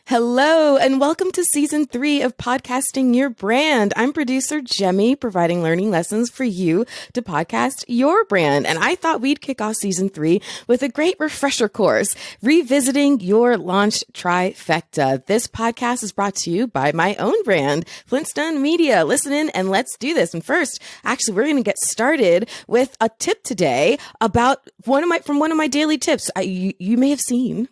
Hello, and welcome to season 3 of Podcasting Your Brand. I'm producer Jaime, providing learning lessons for you to podcast your brand. And I thought we'd kick off season 3 with a great refresher course, revisiting your launch trifecta. This podcast is brought to you by my own brand, Flintstone Media. Listen in and let's do this. And first, actually, we're going to get started with a tip today about one of my daily tips. You may have seen,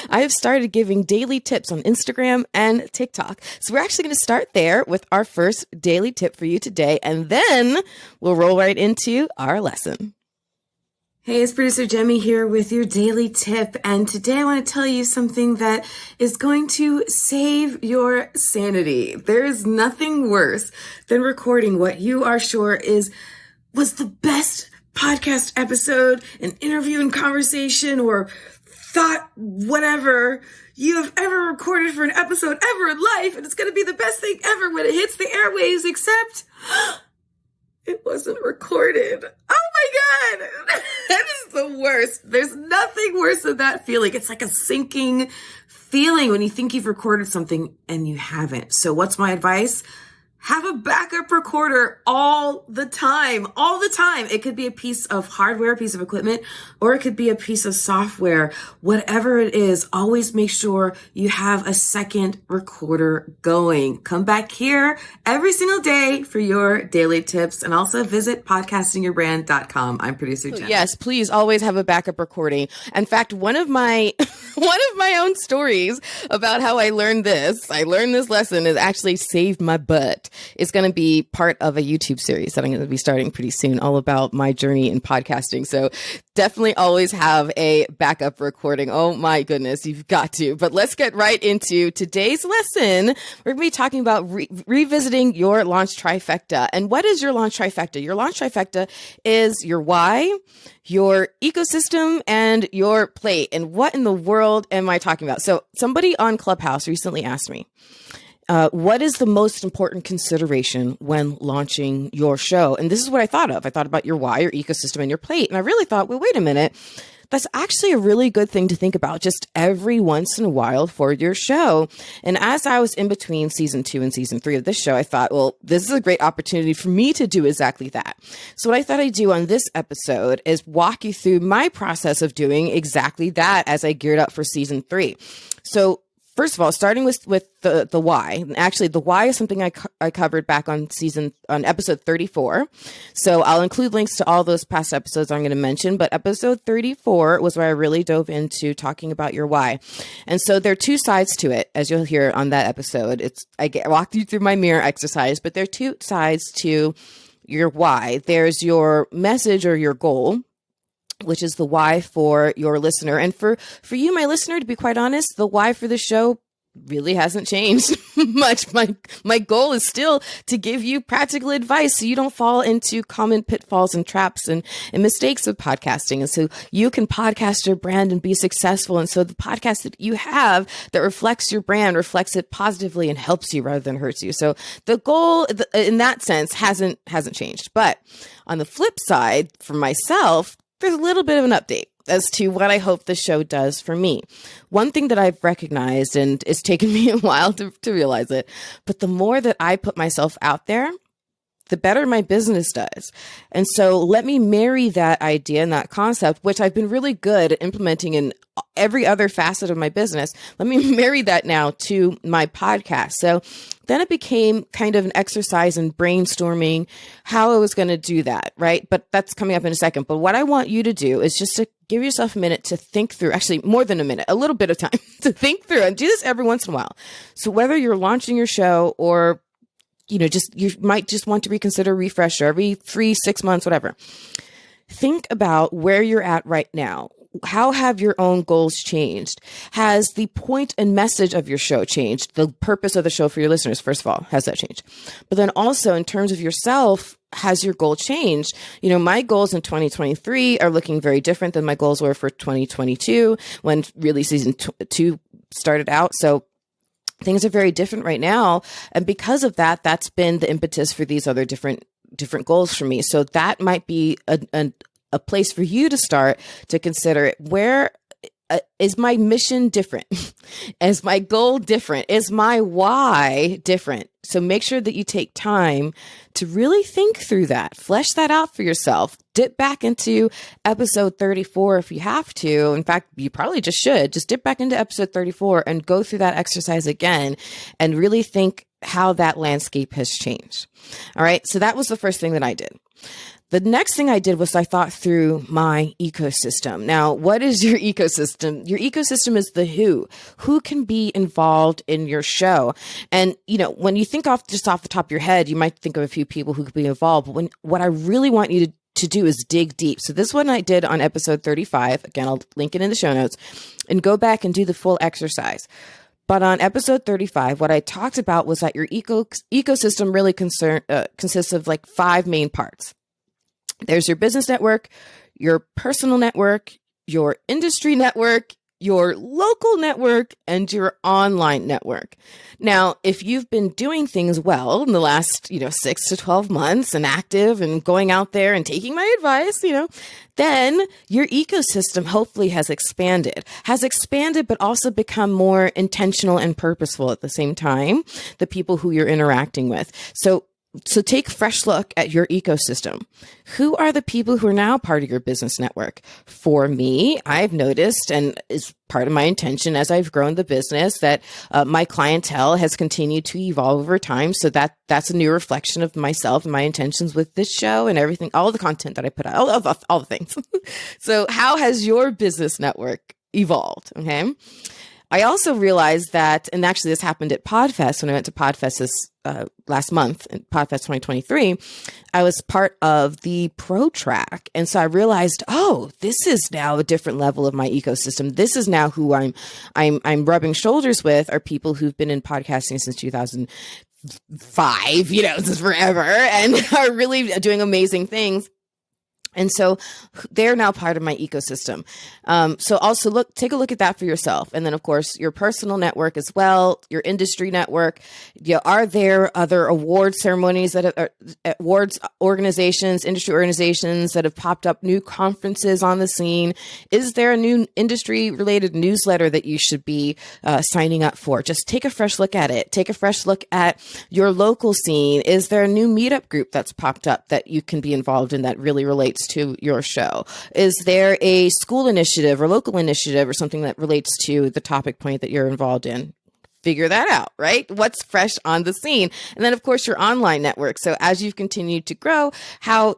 I have started giving daily tips on Instagram and TikTok. So we're actually going to start there with our first daily tip for you today, and then we'll roll right into our lesson. Hey, it's producer Jaime here with your daily tip, and today I want to tell you something that is going to save your sanity. There is nothing worse than recording what you are sure was the best podcast episode, an interview and conversation, or thought whatever you have ever recorded for an episode ever in life, and it's going to be the best thing ever when it hits the airwaves, except it wasn't recorded. Oh my God. That is the worst. There's nothing worse than that feeling. It's like a sinking feeling when you think you've recorded something and you haven't. So what's my advice? Have a backup recorder all the time. It could be a piece of hardware, a piece of equipment, or it could be a piece of software. Whatever it is, always make sure you have a second recorder going. Come back here every single day for your daily tips, and also visit podcastingyourbrand.com. I'm producer Jen. Yes, please always have a backup recording. In fact, one of my own stories about how I learned this lesson is actually saved my butt. Is going to be part of a YouTube series that I'm going to be starting pretty soon, all about my journey in podcasting. So definitely always have a backup recording. Oh my goodness, you've got to. But let's get right into today's lesson. We're going to be talking about revisiting your launch trifecta. And what is your launch trifecta? Your launch trifecta is your why, your ecosystem, and your plate. And what in the world am I talking about? So somebody on Clubhouse recently asked me, what is the most important consideration when launching your show? And this is what I thought of. I thought about your why, your ecosystem, and your plate. And I really thought, well, wait a minute. That's actually a really good thing to think about just every once in a while for your show. And as I was in between season 2 and season 3 of this show, I thought, well, this is a great opportunity for me to do exactly that. So what I thought I'd do on this episode is walk you through my process of doing exactly that as I geared up for season 3. So first of all, starting with the why. Actually, the why is something I covered back on episode 34. So I'll include links to all those past episodes I'm going to mention. But episode 34 was where I really dove into talking about your why. And so there are two sides to it, as you'll hear on that episode. I walked you through my mirror exercise, but there are two sides to your why. There's your message or your goal, which is the why for your listener. And for you, my listener, to be quite honest, the why for the show really hasn't changed much. My goal is still to give you practical advice so you don't fall into common pitfalls and traps and mistakes of podcasting. And so you can podcast your brand and be successful. And so the podcast that you have that reflects your brand reflects it positively and helps you rather than hurts you. So the goal in that sense hasn't changed. But on the flip side, for myself, there's a little bit of an update as to what I hope the show does for me. One thing that I've recognized, and it's taken me a while to realize it, but the more that I put myself out there, the better my business does. And so let me marry that idea and that concept, which I've been really good at implementing in every other facet of my business. Let me marry that now to my podcast. So then it became kind of an exercise in brainstorming how I was going to do that, right? But that's coming up in a second. But what I want you to do is just to give yourself a minute to think through, actually more than a minute, a little bit of time to think through, and do this every once in a while. So whether you're launching your show or you might just want to reconsider, refresh every 3-6 months, whatever. Think about where you're at right now. How have your own goals changed? Has the point and message of your show changed? The purpose of the show for your listeners, first of all, has that changed? But then also in terms of yourself, has your goal changed? My goals in 2023 are looking very different than my goals were for 2022 when really season 2 started out. So things are very different right now. And because of that, that's been the impetus for these other different goals for me. So that might be a place for you to start to consider where is my mission different? Is my goal different? Is my why different? So make sure that you take time to really think through that, flesh that out for yourself, dip back into episode 34 if you have to. In fact, you probably just should just dip back into episode 34 and go through that exercise again and really think how that landscape has changed. All right. So that was the first thing that I did. The next thing I did was I thought through my ecosystem. Now, what is your ecosystem? Your ecosystem is the who can be involved in your show. And, when you think off the top of your head, you might think of a few people who could be involved. But what I really want you to do is dig deep. So this one I did on episode 35. Again, I'll link it in the show notes and go back and do the full exercise. But on episode 35, what I talked about was that your ecosystem really consists of like 5 main parts. There's your business network, your personal network, your industry network, your local network, and your online network. Now, if you've been doing things well in the last, 6 to 12 months and active and going out there and taking my advice, then your ecosystem hopefully has expanded, but also become more intentional and purposeful at the same time, the people who you're interacting with. So take a fresh look at your ecosystem. Who are the people who are now part of your business network? For me, I've noticed, and is part of my intention as I've grown the business, that my clientele has continued to evolve over time. So that's a new reflection of myself and my intentions with this show and everything, all the content that I put out, all the things. So how has your business network evolved? Okay. I also realized that, and actually this happened at PodFest when I went to PodFest this last month, in PodFest 2023, I was part of the pro track. And so I realized, this is now a different level of my ecosystem. This is now who I'm rubbing shoulders with, are people who've been in podcasting since 2005, this is forever, and are really doing amazing things. And so they're now part of my ecosystem. So also take a look at that for yourself. And then, of course, your personal network as well, your industry network. Are there other award ceremonies awards organizations, industry organizations that have popped up, new conferences on the scene? Is there a new industry related newsletter that you should be signing up for? Just take a fresh look at it. Take a fresh look at your local scene. Is there a new meetup group that's popped up that you can be involved in that really relates to your show? Is there a school initiative or local initiative or something that relates to the topic point that you're involved in? Figure that out, right? What's fresh on the scene? And then, of course, your online network. So as you've continued to grow, how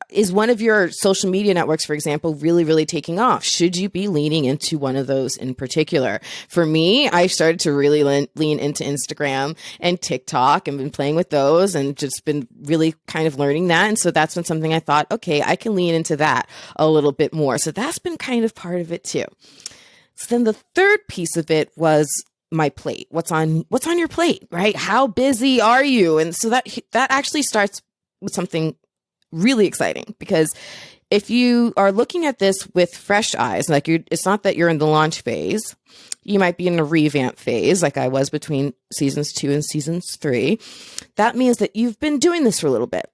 is one of your social media networks, for example, really, really taking off? Should you be leaning into one of those in particular? For me, I started to really lean into Instagram and TikTok and been playing with those and just been really kind of learning that. And so that's been something I thought, okay, I can lean into that a little bit more. So that's been kind of part of it too. So then the third piece of it was my plate. What's on your plate, right? How busy are you? And so that actually starts with something really exciting, because if you are looking at this with fresh eyes, it's not that you're in the launch phase. You might be in a revamp phase, like I was between seasons 2 and seasons 3. That means that you've been doing this for a little bit,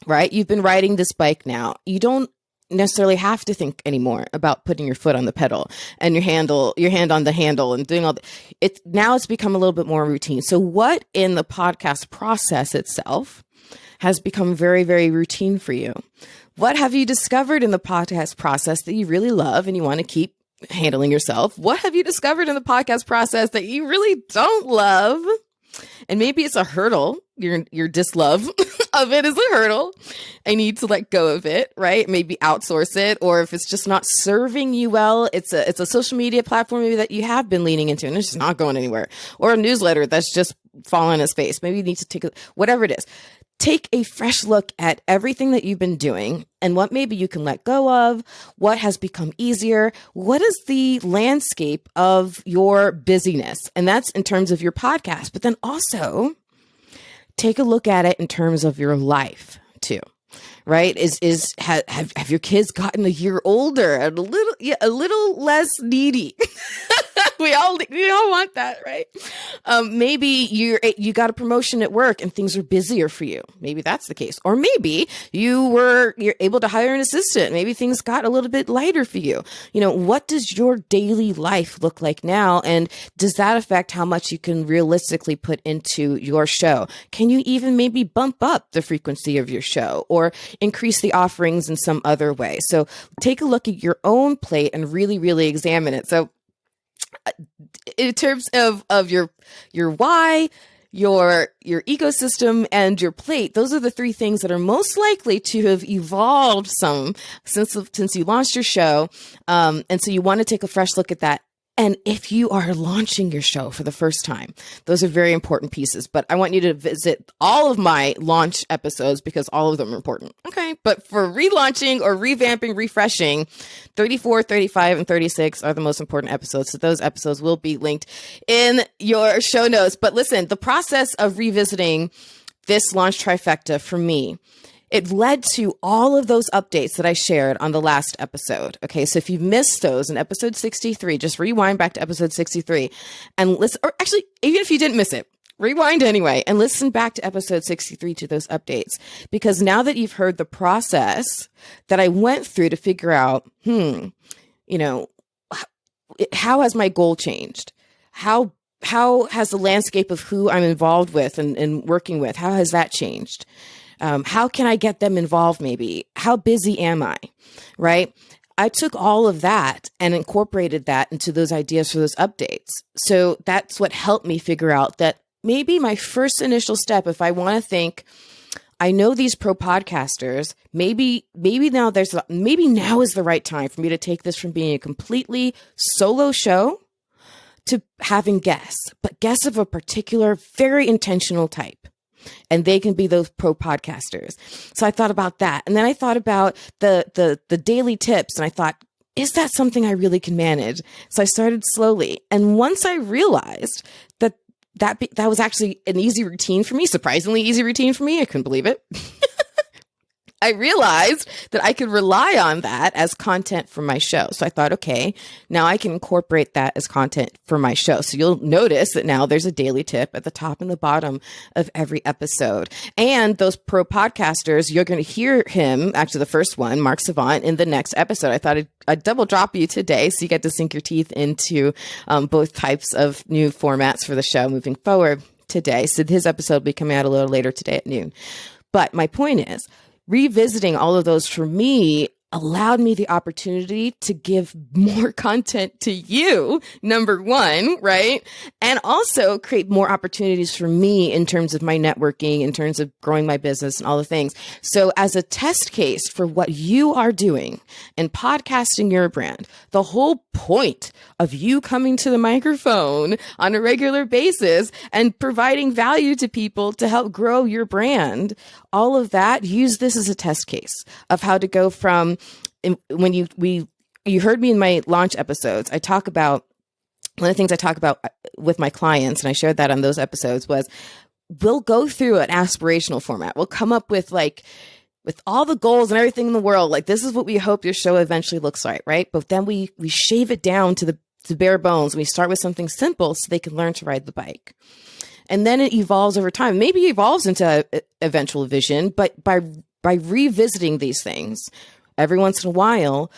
right? You've been riding this bike now. You don't necessarily have to think anymore about putting your foot on the pedal and your hand on the handle and doing all that. Now it's become a little bit more routine. So what in the podcast process itself has become very, very routine for you? What have you discovered in the podcast process that you really love and you want to keep handling yourself? What have you discovered in the podcast process that you really don't love? And maybe it's a hurdle. Your dislove of it is a hurdle. I need to let go of it, right? Maybe outsource it. Or if it's just not serving you well, it's a social media platform maybe that you have been leaning into and it's just not going anywhere. Or a newsletter that's just fallen on its face. Maybe you need to whatever it is. Take a fresh look at everything that you've been doing and what maybe you can let go of, what has become easier, what is the landscape of your busyness? And that's in terms of your podcast, but then also take a look at it in terms of your life too, right? Have your kids gotten a year older and a little less needy? we all want that, right? Maybe you got a promotion at work and things are busier for you. Maybe that's the case. Or maybe you're able to hire an assistant. Maybe things got a little bit lighter for you. What does your daily life look like now? And does that affect how much you can realistically put into your show? Can you even maybe bump up the frequency of your show or increase the offerings in some other way? So take a look at your own plate and really, really examine it. So in terms of your why, your ecosystem, and your plate, those are the three things that are most likely to have evolved some since you launched your show. And so you want to take a fresh look at that. And if you are launching your show for the first time, those are very important pieces. But I want you to visit all of my launch episodes because all of them are important. Okay. But for relaunching or revamping, refreshing, 34, 35, and 36 are the most important episodes. So those episodes will be linked in your show notes. But listen, the process of revisiting this launch trifecta for me, it led to all of those updates that I shared on the last episode. Okay, so if you've missed those in episode 63, just rewind back to episode 63 and listen, or actually, even if you didn't miss it, rewind anyway and listen back to episode 63 to those updates. Because now that you've heard the process that I went through to figure out, how has my goal changed? How has the landscape of who I'm involved with and working with, how has that changed? How can I get them involved maybe? How busy am I? Right? I took all of that and incorporated that into those ideas for those updates. So that's what helped me figure out that maybe my first initial step, if I want to think, I know these pro podcasters, maybe now is the right time for me to take this from being a completely solo show to having guests, but guests of a particular, very intentional type. And they can be those pro podcasters. So I thought about that. And then I thought about the daily tips. And I thought, is that something I really can manage? So I started slowly. And once I realized that was actually an easy routine for me, surprisingly easy routine for me, I couldn't believe it. I realized that I could rely on that as content for my show. So I thought, okay, now I can incorporate that as content for my show. So you'll notice that now there's a daily tip at the top and the bottom of every episode. And those pro podcasters, you're going to hear him, actually the first one, Mark Savant, in the next episode. I thought I'd double drop you today so you get to sink your teeth into both types of new formats for the show moving forward today. So his episode will be coming out a little later today at noon. But my point is, revisiting all of those for me allowed me the opportunity to give more content to you, number one, right? And also create more opportunities for me in terms of my networking, in terms of growing my business and all the things. So as a test case for what you are doing in podcasting your brand, the whole point of you coming to the microphone on a regular basis and providing value to people to help grow your brand, all of that, use this as a test case of how to go from when you heard me in my launch episodes, I talk about one of the things I talk about with my clients, and I shared that on those episodes, was we'll go through an aspirational format. We'll come up with all the goals and everything in the world. Like, this is what we hope your show eventually looks like, right? But then we shave it down to the bare bones. We start with something simple so they can learn to ride the bike. And then it evolves over time. Maybe it evolves into an eventual vision, but by revisiting these things every once in a while,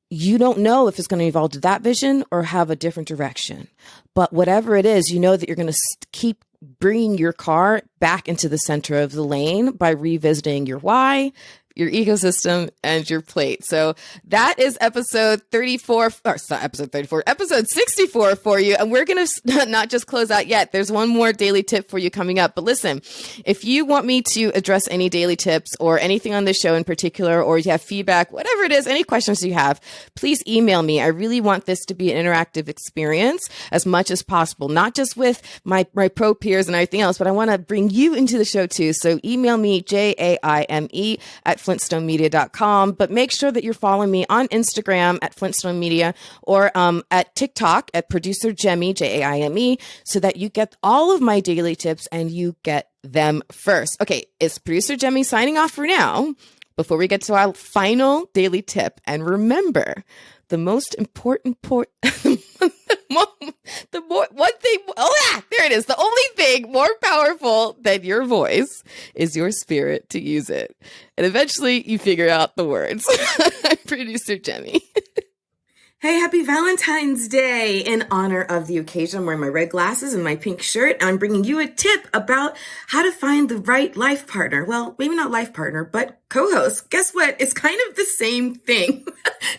you don't know if it's going to evolve to that vision or have a different direction. But whatever it is, you know that you're going to keep bringing your car back into the center of the lane by revisiting your why, your ecosystem, and your plate. So that is episode 34, or it's not episode 34, episode 64 for you. And we're going to not just close out yet. There's one more daily tip for you coming up. But listen, if you want me to address any daily tips or anything on this show in particular, or you have feedback, whatever it is, any questions you have, please email me. I really want this to be an interactive experience as much as possible, not just with my pro peers and everything else, but I want to bring you into the show too. So email me, Jaime at flintstonemedia.com, but make sure that you're following me on Instagram at Flintstone Media or at TikTok at producer Jaime, Jaime, so that you get all of my daily tips and you get them first. Okay, it's producer Jaime signing off for now before we get to our final daily tip. And remember, the most important is. The only thing more powerful than your voice is your spirit to use it. And eventually you figure out the words. I'm producer Jaime. Hey, happy Valentine's Day. In honor of the occasion, I'm wearing my red glasses and my pink shirt, and I'm bringing you a tip about how to find the right life partner. Well, maybe not life partner, but co-host. Guess what? It's kind of the same thing.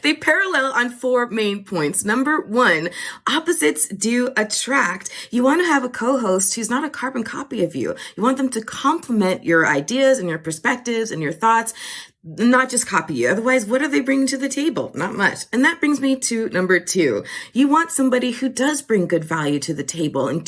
They parallel on 4 main points. Number 1, opposites do attract. You want to have a co-host who's not a carbon copy of you. You want them to complement your ideas and your perspectives and your thoughts, not just copy you. Otherwise, what are they bringing to the table? Not much. And that brings me to number 2. You want somebody who does bring good value to the table and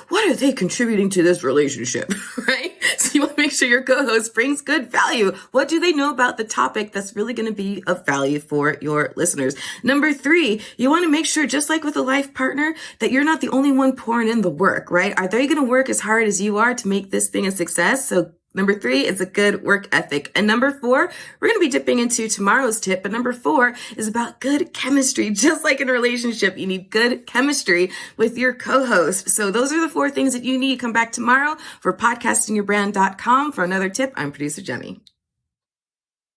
what are they contributing to this relationship, right? So you want to make sure your co-host brings good value. What do they know about the topic that's really going to be of value for your listeners? Number 3, you want to make sure, just like with a life partner, that you're not the only one pouring in the work, right? Are they going to work as hard as you are to make this thing a success? So number 3 is a good work ethic. And number 4, we're going to be dipping into tomorrow's tip, but number 4 is about good chemistry. Just like in a relationship, you need good chemistry with your co-host. So those are the 4 things that you need. Come back tomorrow for podcastingyourbrand.com for another tip. I'm producer Jaime.